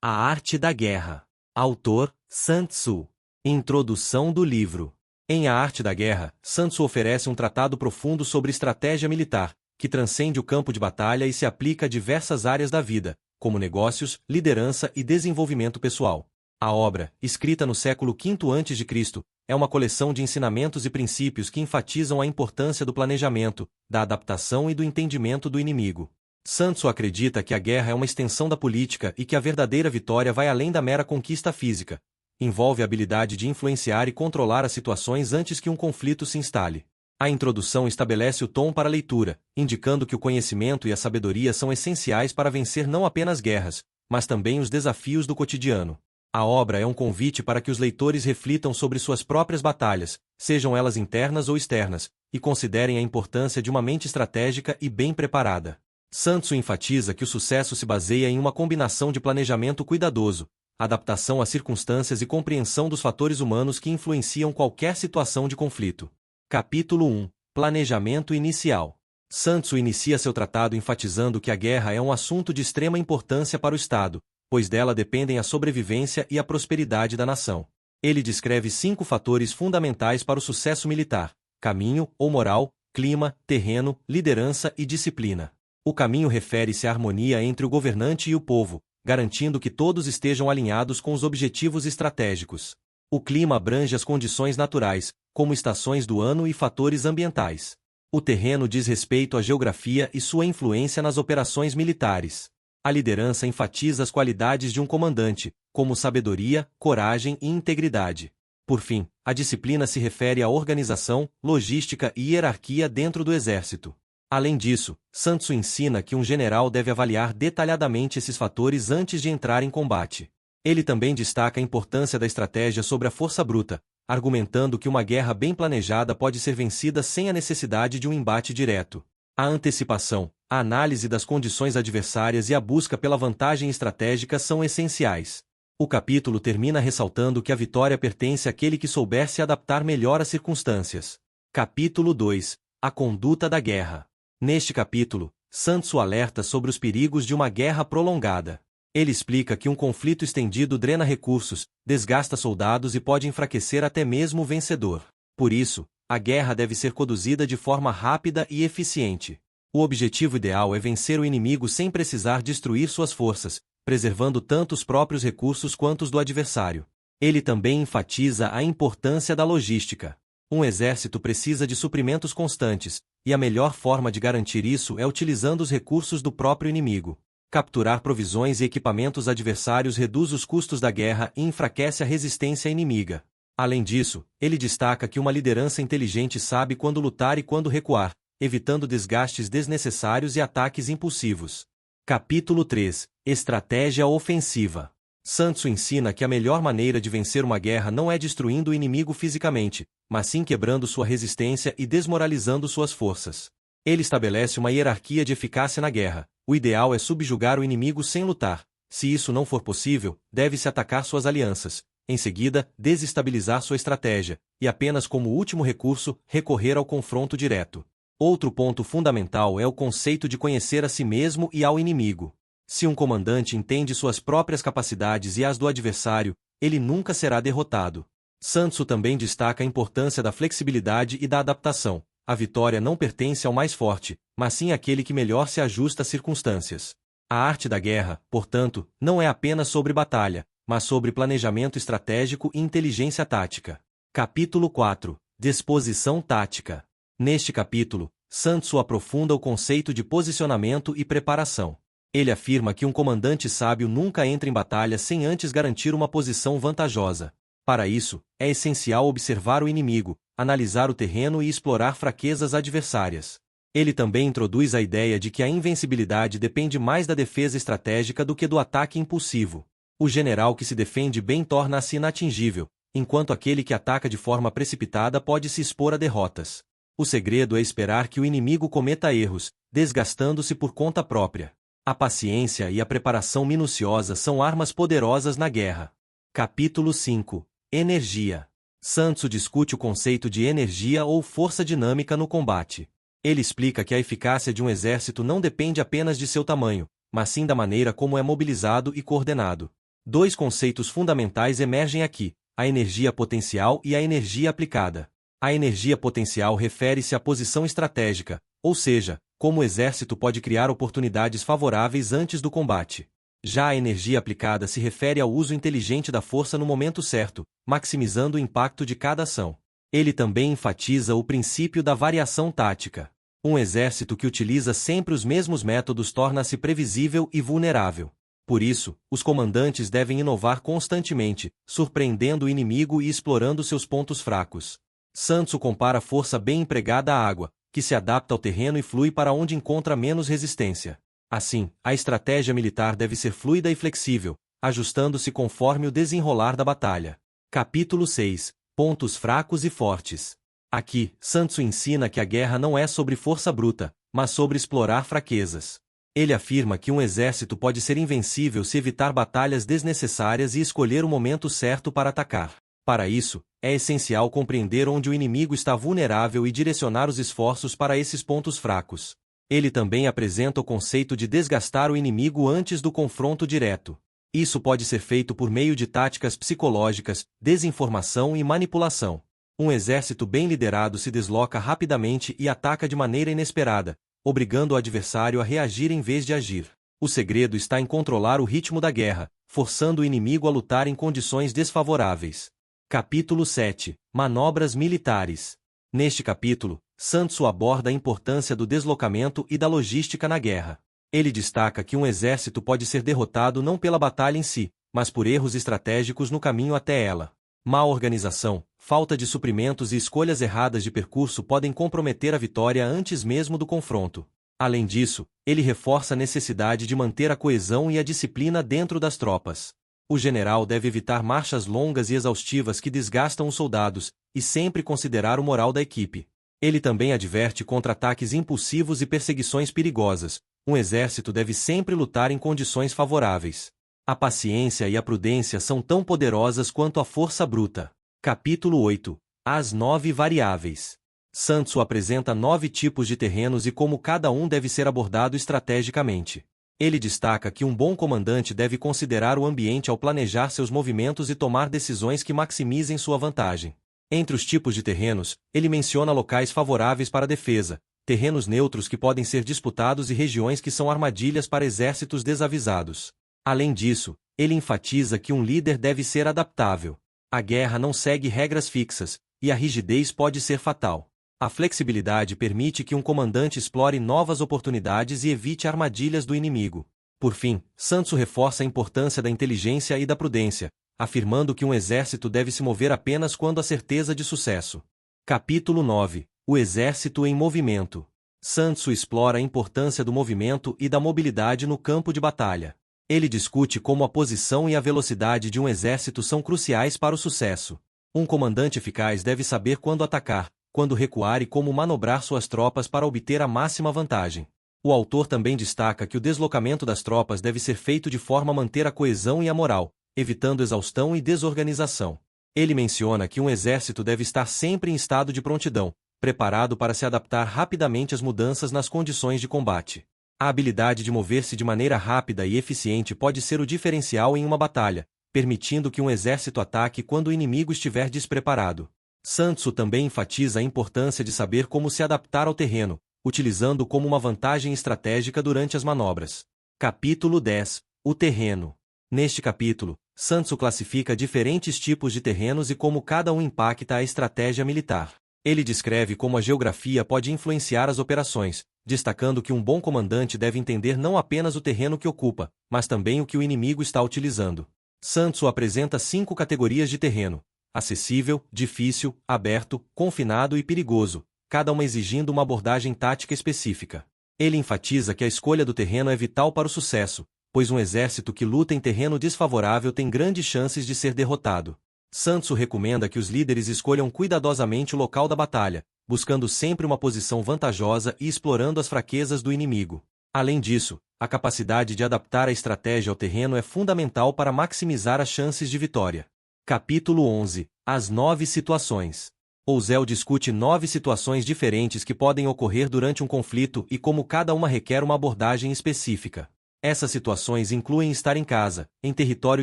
A Arte da Guerra. Autor, Sun Tzu. Introdução do livro. Em A Arte da Guerra, Sun Tzu oferece um tratado profundo sobre estratégia militar, que transcende o campo de batalha e se aplica a diversas áreas da vida, como negócios, liderança e desenvolvimento pessoal. A obra, escrita no século V a.C., é uma coleção de ensinamentos e princípios que enfatizam a importância do planejamento, da adaptação e do entendimento do inimigo. Sun Tzu acredita que a guerra é uma extensão da política e que a verdadeira vitória vai além da mera conquista física. Envolve a habilidade de influenciar e controlar as situações antes que um conflito se instale. A introdução estabelece o tom para a leitura, indicando que o conhecimento e a sabedoria são essenciais para vencer não apenas guerras, mas também os desafios do cotidiano. A obra é um convite para que os leitores reflitam sobre suas próprias batalhas, sejam elas internas ou externas, e considerem a importância de uma mente estratégica e bem preparada. Sun Tzu enfatiza que o sucesso se baseia em uma combinação de planejamento cuidadoso, adaptação às circunstâncias e compreensão dos fatores humanos que influenciam qualquer situação de conflito. Capítulo 1. Planejamento inicial. Sun Tzu inicia seu tratado enfatizando que a guerra é um assunto de extrema importância para o Estado, pois dela dependem a sobrevivência e a prosperidade da nação. Ele descreve 5 fatores fundamentais para o sucesso militar: caminho ou moral, clima, terreno, liderança e disciplina. O caminho refere-se à harmonia entre o governante e o povo, garantindo que todos estejam alinhados com os objetivos estratégicos. O clima abrange as condições naturais, como estações do ano e fatores ambientais. O terreno diz respeito à geografia e sua influência nas operações militares. A liderança enfatiza as qualidades de um comandante, como sabedoria, coragem e integridade. Por fim, a disciplina se refere à organização, logística e hierarquia dentro do exército. Além disso, Sun Tzu ensina que um general deve avaliar detalhadamente esses fatores antes de entrar em combate. Ele também destaca a importância da estratégia sobre a força bruta, argumentando que uma guerra bem planejada pode ser vencida sem a necessidade de um embate direto. A antecipação, a análise das condições adversárias e a busca pela vantagem estratégica são essenciais. O capítulo termina ressaltando que a vitória pertence àquele que souber se adaptar melhor às circunstâncias. Capítulo 2. A conduta da guerra. Neste capítulo, Sun Tzu alerta sobre os perigos de uma guerra prolongada. Ele explica que um conflito estendido drena recursos, desgasta soldados e pode enfraquecer até mesmo o vencedor. Por isso, a guerra deve ser conduzida de forma rápida e eficiente. O objetivo ideal é vencer o inimigo sem precisar destruir suas forças, preservando tanto os próprios recursos quanto os do adversário. Ele também enfatiza a importância da logística. Um exército precisa de suprimentos constantes, e a melhor forma de garantir isso é utilizando os recursos do próprio inimigo. Capturar provisões e equipamentos adversários reduz os custos da guerra e enfraquece a resistência inimiga. Além disso, ele destaca que uma liderança inteligente sabe quando lutar e quando recuar, evitando desgastes desnecessários e ataques impulsivos. Capítulo 3. Estratégia ofensiva. Sun Tzu ensina que a melhor maneira de vencer uma guerra não é destruindo o inimigo fisicamente, mas sim quebrando sua resistência e desmoralizando suas forças. Ele estabelece uma hierarquia de eficácia na guerra. O ideal é subjugar o inimigo sem lutar. Se isso não for possível, deve-se atacar suas alianças. Em seguida, desestabilizar sua estratégia, e apenas como último recurso, recorrer ao confronto direto. Outro ponto fundamental é o conceito de conhecer a si mesmo e ao inimigo. Se um comandante entende suas próprias capacidades e as do adversário, ele nunca será derrotado. Sun Tzu também destaca a importância da flexibilidade e da adaptação. A vitória não pertence ao mais forte, mas sim àquele que melhor se ajusta às circunstâncias. A arte da guerra, portanto, não é apenas sobre batalha, mas sobre planejamento estratégico e inteligência tática. Capítulo 4. Disposição tática. Neste capítulo, Sun Tzu aprofunda o conceito de posicionamento e preparação. Ele afirma que um comandante sábio nunca entra em batalha sem antes garantir uma posição vantajosa. Para isso, é essencial observar o inimigo, analisar o terreno e explorar fraquezas adversárias. Ele também introduz a ideia de que a invencibilidade depende mais da defesa estratégica do que do ataque impulsivo. O general que se defende bem torna-se inatingível, enquanto aquele que ataca de forma precipitada pode se expor a derrotas. O segredo é esperar que o inimigo cometa erros, desgastando-se por conta própria. A paciência e a preparação minuciosa são armas poderosas na guerra. Capítulo 5. Energia. Sun Tzu discute o conceito de energia ou força dinâmica no combate. Ele explica que a eficácia de um exército não depende apenas de seu tamanho, mas sim da maneira como é mobilizado e coordenado. Dois conceitos fundamentais emergem aqui: a energia potencial e a energia aplicada. A energia potencial refere-se à posição estratégica, ou seja, como o exército pode criar oportunidades favoráveis antes do combate. Já a energia aplicada se refere ao uso inteligente da força no momento certo, maximizando o impacto de cada ação. Ele também enfatiza o princípio da variação tática. Um exército que utiliza sempre os mesmos métodos torna-se previsível e vulnerável. Por isso, os comandantes devem inovar constantemente, surpreendendo o inimigo e explorando seus pontos fracos. Sun Tzu compara a força bem empregada à água, que se adapta ao terreno e flui para onde encontra menos resistência. Assim, a estratégia militar deve ser fluida e flexível, ajustando-se conforme o desenrolar da batalha. Capítulo 6. Pontos fracos e fortes. Aqui, Sun Tzu ensina que a guerra não é sobre força bruta, mas sobre explorar fraquezas. Ele afirma que um exército pode ser invencível se evitar batalhas desnecessárias e escolher o momento certo para atacar. Para isso, é essencial compreender onde o inimigo está vulnerável e direcionar os esforços para esses pontos fracos. Ele também apresenta o conceito de desgastar o inimigo antes do confronto direto. Isso pode ser feito por meio de táticas psicológicas, desinformação e manipulação. Um exército bem liderado se desloca rapidamente e ataca de maneira inesperada, obrigando o adversário a reagir em vez de agir. O segredo está em controlar o ritmo da guerra, forçando o inimigo a lutar em condições desfavoráveis. Capítulo 7. Manobras militares. Neste capítulo, Sun Tzu aborda a importância do deslocamento e da logística na guerra. Ele destaca que um exército pode ser derrotado não pela batalha em si, mas por erros estratégicos no caminho até ela. Má organização, falta de suprimentos e escolhas erradas de percurso podem comprometer a vitória antes mesmo do confronto. Além disso, ele reforça a necessidade de manter a coesão e a disciplina dentro das tropas. O general deve evitar marchas longas e exaustivas que desgastam os soldados, e sempre considerar o moral da equipe. Ele também adverte contra ataques impulsivos e perseguições perigosas. Um exército deve sempre lutar em condições favoráveis. A paciência e a prudência são tão poderosas quanto a força bruta. Capítulo 8. As 9 variáveis. Sun Tzu apresenta 9 tipos de terrenos e como cada um deve ser abordado estrategicamente. Ele destaca que um bom comandante deve considerar o ambiente ao planejar seus movimentos e tomar decisões que maximizem sua vantagem. Entre os tipos de terrenos, ele menciona locais favoráveis para a defesa, terrenos neutros que podem ser disputados e regiões que são armadilhas para exércitos desavisados. Além disso, ele enfatiza que um líder deve ser adaptável. A guerra não segue regras fixas, e a rigidez pode ser fatal. A flexibilidade permite que um comandante explore novas oportunidades e evite armadilhas do inimigo. Por fim, Sun Tzu reforça a importância da inteligência e da prudência, afirmando que um exército deve se mover apenas quando há certeza de sucesso. Capítulo 9. O exército em movimento. Sun Tzu explora a importância do movimento e da mobilidade no campo de batalha. Ele discute como a posição e a velocidade de um exército são cruciais para o sucesso. Um comandante eficaz deve saber quando atacar, quando recuar e como manobrar suas tropas para obter a máxima vantagem. O autor também destaca que o deslocamento das tropas deve ser feito de forma a manter a coesão e a moral, evitando exaustão e desorganização. Ele menciona que um exército deve estar sempre em estado de prontidão, preparado para se adaptar rapidamente às mudanças nas condições de combate. A habilidade de mover-se de maneira rápida e eficiente pode ser o diferencial em uma batalha, permitindo que um exército ataque quando o inimigo estiver despreparado. Sun Tzu também enfatiza a importância de saber como se adaptar ao terreno, utilizando como uma vantagem estratégica durante as manobras. Capítulo 10. O terreno. Neste capítulo, Sun Tzu classifica diferentes tipos de terrenos e como cada um impacta a estratégia militar. Ele descreve como a geografia pode influenciar as operações, destacando que um bom comandante deve entender não apenas o terreno que ocupa, mas também o que o inimigo está utilizando. Sun Tzu apresenta 5 categorias de terreno: acessível, difícil, aberto, confinado e perigoso, cada uma exigindo uma abordagem tática específica. Ele enfatiza que a escolha do terreno é vital para o sucesso, pois um exército que luta em terreno desfavorável tem grandes chances de ser derrotado. Sun Tzu recomenda que os líderes escolham cuidadosamente o local da batalha, buscando sempre uma posição vantajosa e explorando as fraquezas do inimigo. Além disso, a capacidade de adaptar a estratégia ao terreno é fundamental para maximizar as chances de vitória. Capítulo 11. As 9 situações. Ouzel discute 9 situações diferentes que podem ocorrer durante um conflito e como cada uma requer uma abordagem específica. Essas situações incluem estar em casa, em território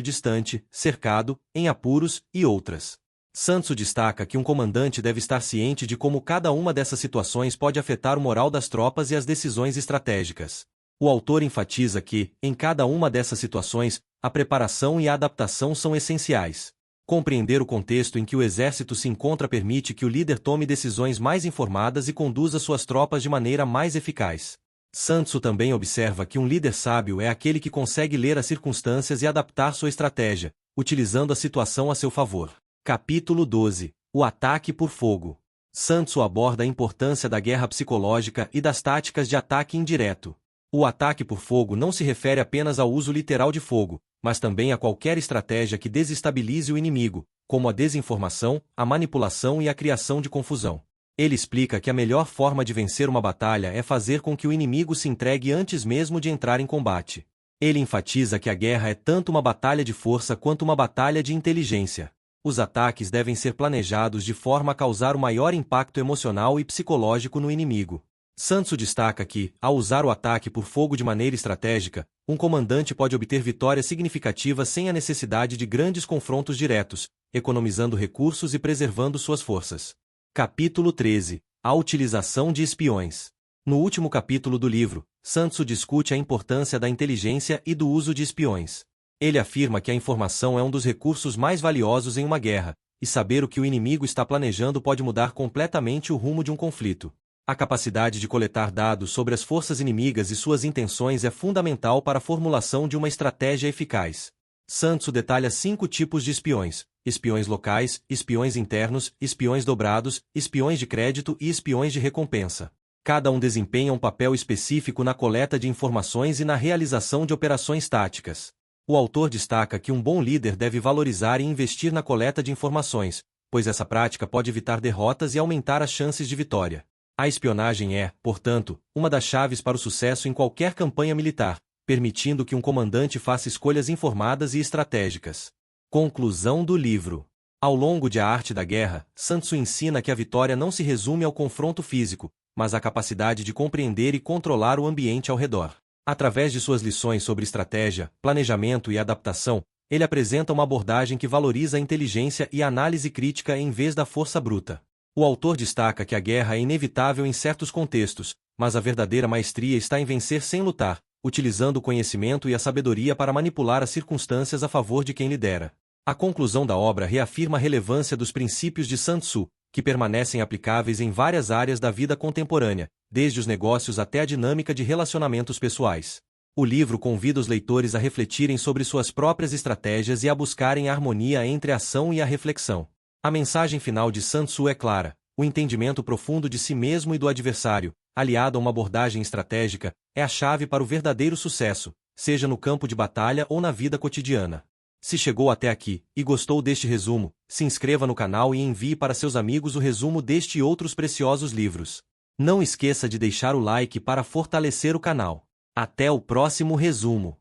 distante, cercado, em apuros, e outras. Sun Tzu destaca que um comandante deve estar ciente de como cada uma dessas situações pode afetar o moral das tropas e as decisões estratégicas. O autor enfatiza que, em cada uma dessas situações, a preparação e a adaptação são essenciais. Compreender o contexto em que o exército se encontra permite que o líder tome decisões mais informadas e conduza suas tropas de maneira mais eficaz. Sun Tzu também observa que um líder sábio é aquele que consegue ler as circunstâncias e adaptar sua estratégia, utilizando a situação a seu favor. Capítulo 12. O ataque por fogo. Sun Tzu aborda a importância da guerra psicológica e das táticas de ataque indireto. O ataque por fogo não se refere apenas ao uso literal de fogo, mas também a qualquer estratégia que desestabilize o inimigo, como a desinformação, a manipulação e a criação de confusão. Ele explica que a melhor forma de vencer uma batalha é fazer com que o inimigo se entregue antes mesmo de entrar em combate. Ele enfatiza que a guerra é tanto uma batalha de força quanto uma batalha de inteligência. Os ataques devem ser planejados de forma a causar o maior impacto emocional e psicológico no inimigo. Sun Tzu destaca que, ao usar o ataque por fogo de maneira estratégica, um comandante pode obter vitórias significativas sem a necessidade de grandes confrontos diretos, economizando recursos e preservando suas forças. Capítulo 13. A utilização de espiões. No último capítulo do livro, Sun Tzu discute a importância da inteligência e do uso de espiões. Ele afirma que a informação é um dos recursos mais valiosos em uma guerra, e saber o que o inimigo está planejando pode mudar completamente o rumo de um conflito. A capacidade de coletar dados sobre as forças inimigas e suas intenções é fundamental para a formulação de uma estratégia eficaz. Sun Tzu detalha 5 tipos de espiões: espiões locais, espiões internos, espiões dobrados, espiões de crédito e espiões de recompensa. Cada um desempenha um papel específico na coleta de informações e na realização de operações táticas. O autor destaca que um bom líder deve valorizar e investir na coleta de informações, pois essa prática pode evitar derrotas e aumentar as chances de vitória. A espionagem é, portanto, uma das chaves para o sucesso em qualquer campanha militar, permitindo que um comandante faça escolhas informadas e estratégicas. Conclusão do livro. Ao longo de A Arte da Guerra, Sun Tzu ensina que a vitória não se resume ao confronto físico, mas à capacidade de compreender e controlar o ambiente ao redor. Através de suas lições sobre estratégia, planejamento e adaptação, ele apresenta uma abordagem que valoriza a inteligência e a análise crítica em vez da força bruta. O autor destaca que a guerra é inevitável em certos contextos, mas a verdadeira maestria está em vencer sem lutar, utilizando o conhecimento e a sabedoria para manipular as circunstâncias a favor de quem lidera. A conclusão da obra reafirma a relevância dos princípios de Sun Tzu, que permanecem aplicáveis em várias áreas da vida contemporânea, desde os negócios até a dinâmica de relacionamentos pessoais. O livro convida os leitores a refletirem sobre suas próprias estratégias e a buscarem a harmonia entre a ação e a reflexão. A mensagem final de Sun Tzu é clara: o entendimento profundo de si mesmo e do adversário, aliado a uma abordagem estratégica, é a chave para o verdadeiro sucesso, seja no campo de batalha ou na vida cotidiana. Se chegou até aqui e gostou deste resumo, se inscreva no canal e envie para seus amigos o resumo deste e outros preciosos livros. Não esqueça de deixar o like para fortalecer o canal. Até o próximo resumo.